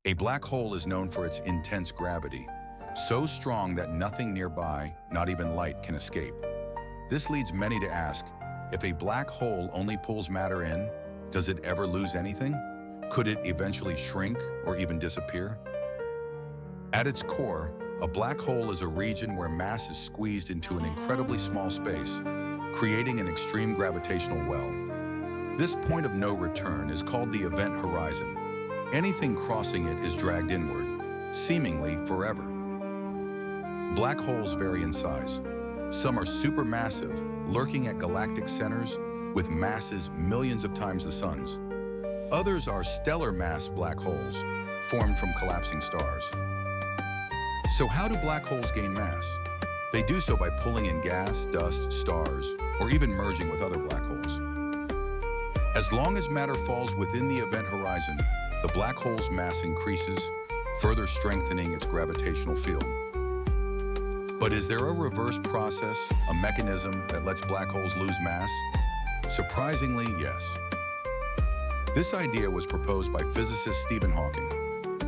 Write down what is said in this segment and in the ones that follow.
A black hole is known for its intense gravity, so strong that nothing nearby, not even light, can escape. This leads many to ask, if a black hole only pulls matter in, does it ever lose anything? Could it eventually shrink or even disappear? At its core, a black hole is a region where mass is squeezed into an incredibly small space, creating an extreme gravitational well. This point of no return is called the event horizon. Anything crossing it is dragged inward, seemingly forever. Black holes vary in size. Some are supermassive, lurking at galactic centers with masses millions of times the sun's. Others are stellar mass black holes, formed from collapsing stars. So how do black holes gain mass? They do so by pulling in gas, dust, stars, or even merging with other black holes. As long as matter falls within the event horizon, the black hole's mass increases, further strengthening its gravitational field. But is there a reverse process, a mechanism that lets black holes lose mass? Surprisingly, yes. This idea was proposed by physicist Stephen Hawking.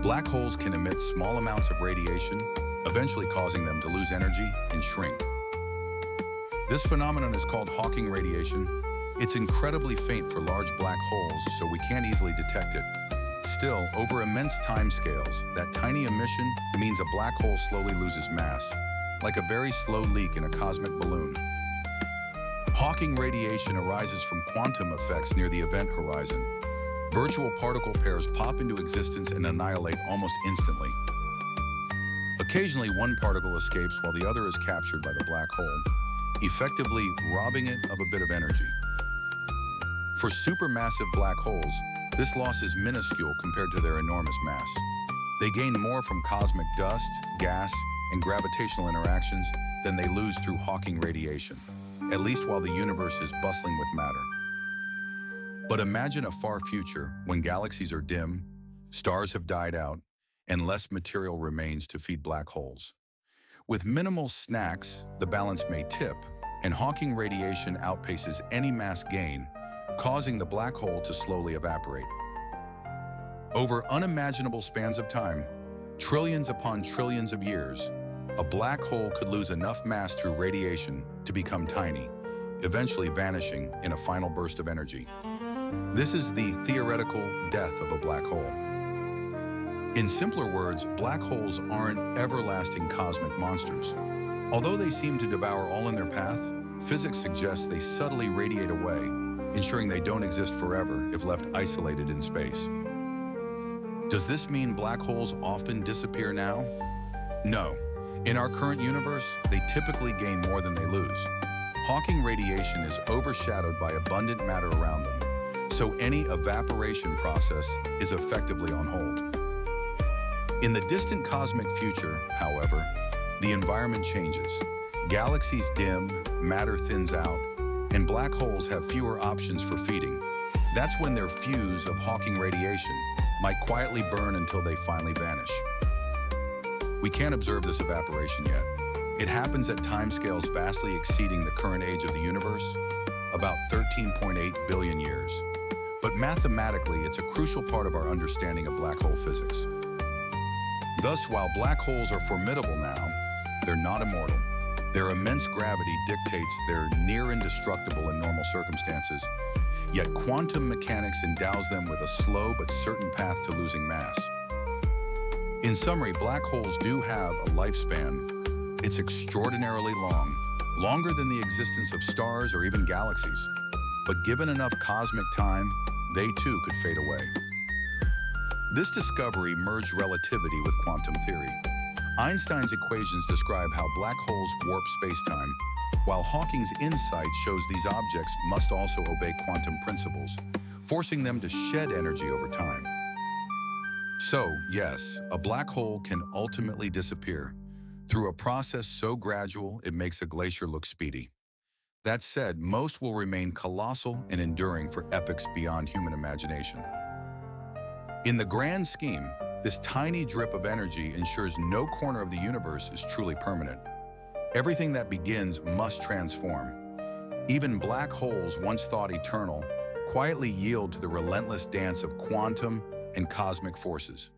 Black holes can emit small amounts of radiation, eventually causing them to lose energy and shrink. This phenomenon is called Hawking radiation. It's incredibly faint for large black holes, so we can't easily detect it. Still, over immense timescales, that tiny emission means a black hole slowly loses mass, like a very slow leak in a cosmic balloon. Hawking radiation arises from quantum effects near the event horizon. Virtual particle pairs pop into existence and annihilate almost instantly. Occasionally, one particle escapes while the other is captured by the black hole, effectively robbing it of a bit of energy. For supermassive black holes, this loss is minuscule compared to their enormous mass. They gain more from cosmic dust, gas, and gravitational interactions than they lose through Hawking radiation, at least while the universe is bustling with matter. But imagine a far future when galaxies are dim, stars have died out, and less material remains to feed black holes. With minimal snacks, the balance may tip, and Hawking radiation outpaces any mass gain, causing the black hole to slowly evaporate. Over unimaginable spans of time, trillions upon trillions of years, a black hole could lose enough mass through radiation to become tiny, eventually vanishing in a final burst of energy. This is the theoretical death of a black hole. In simpler words, black holes aren't everlasting cosmic monsters. Although they seem to devour all in their path, physics suggests they subtly radiate away, ensuring they don't exist forever if left isolated in space. Does this mean black holes often disappear now? No. In our current universe, they typically gain more than they lose. Hawking radiation is overshadowed by abundant matter around them, so any evaporation process is effectively on hold. In the distant cosmic future, however, the environment changes. Galaxies dim, matter thins out, and black holes have fewer options for feeding. That's when their fuse of Hawking radiation might quietly burn until they finally vanish. We can't observe this evaporation yet. It happens at timescales vastly exceeding the current age of the universe, about 13.8 billion years. But mathematically, it's a crucial part of our understanding of black hole physics. Thus, while black holes are formidable now, they're not immortal. Their immense gravity dictates they're near indestructible in normal circumstances, yet quantum mechanics endows them with a slow but certain path to losing mass. In summary, black holes do have a lifespan. It's extraordinarily long, longer than the existence of stars or even galaxies. But given enough cosmic time, they too could fade away. This discovery merged relativity with quantum theory. Einstein's equations describe how black holes warp space-time, while Hawking's insight shows these objects must also obey quantum principles, forcing them to shed energy over time. So, yes, a black hole can ultimately disappear through a process so gradual it makes a glacier look speedy. That said, most will remain colossal and enduring for epochs beyond human imagination. In the grand scheme, this tiny drip of energy ensures no corner of the universe is truly permanent. Everything that begins must transform. Even black holes, once thought eternal, quietly yield to the relentless dance of quantum and cosmic forces.